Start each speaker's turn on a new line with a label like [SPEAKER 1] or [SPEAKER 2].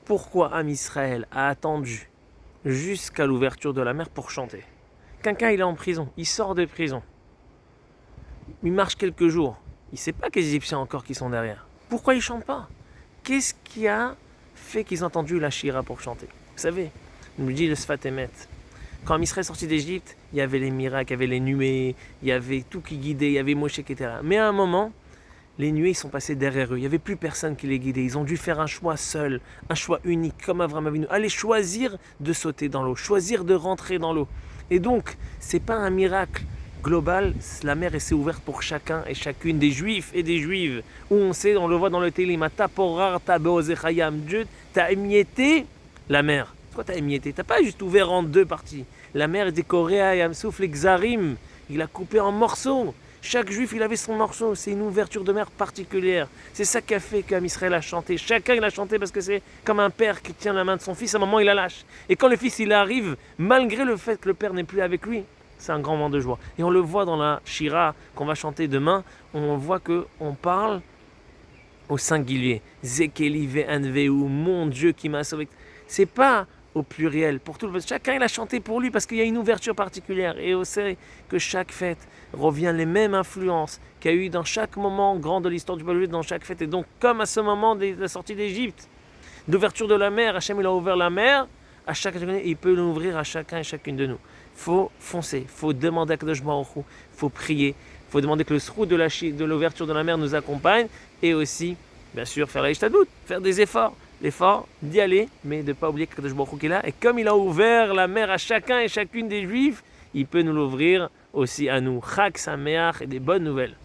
[SPEAKER 1] Pourquoi Am Israël a attendu jusqu'à l'ouverture de la mer pour chanter? Quelqu'un, il est en prison, il sort de prison. Il marche quelques jours. Il ne sait pas que les Égyptiens encore qui sont derrière. Pourquoi ils ne chantent pas? Qu'est-ce qui a fait qu'ils ont entendu la Shira pour chanter? Vous savez, nous dit le Sfat Emet. Quand Israël est sorti d'Égypte, il y avait les miracles, il y avait les nuées, il y avait tout qui guidait, il y avait Moshe, etc. Mais à un moment, les nuées sont passées derrière eux. Il n'y avait plus personne qui les guidait. Ils ont dû faire un choix seul, un choix unique, comme Avraham Avinu. Aller choisir de sauter dans l'eau, choisir de rentrer dans l'eau. Et donc, ce n'est pas un miracle global. La mer s'est ouverte pour chacun et chacune des juifs et des juives. Où on sait, on le voit dans le Télim, Dieu t'a émietté la mer. Pourquoi t'as émietté? T'as pas juste ouvert en deux parties. La mer est décorée à Yamsouf, les Xarim. Il a coupé en morceaux. Chaque juif, il avait son morceau. C'est une ouverture de mer particulière. C'est ça qui a fait qu'Am Israël a chanté. Chacun, il a chanté parce que c'est comme un père qui tient la main de son fils. À un moment, il la lâche. Et quand le fils, il arrive, malgré le fait que le père n'est plus avec lui, c'est un grand moment de joie. Et on le voit dans la Shira qu'on va chanter demain. On voit qu'on parle au singulier. Zekeli ve'anveu, mon Dieu qui m'a sauvé. C'est pas au pluriel, pour tout le monde. Chacun il a chanté pour lui parce qu'il y a une ouverture particulière. Et on sait que chaque fête revient les mêmes influences qu'il y a eu dans chaque moment grand de l'histoire du peuple juif, dans chaque fête. Et donc, comme à ce moment de la sortie d'Égypte, d'ouverture de la mer, Hachem il a ouvert la mer, à chacun, il peut l'ouvrir à chacun et chacune de nous. Il faut foncer, il faut demander à Kadosh Baruch Hu, il faut prier, il faut demander que le srout de l'ouverture de la mer nous accompagne et aussi, bien sûr, faire la Ishtadout, faire des efforts. L'effort d'y aller, mais de ne pas oublier que Kadosh Baruch Hu est là. Et comme il a ouvert la mer à chacun et chacune des Juifs, il peut nous l'ouvrir aussi à nous. Chag Sameach et des bonnes nouvelles.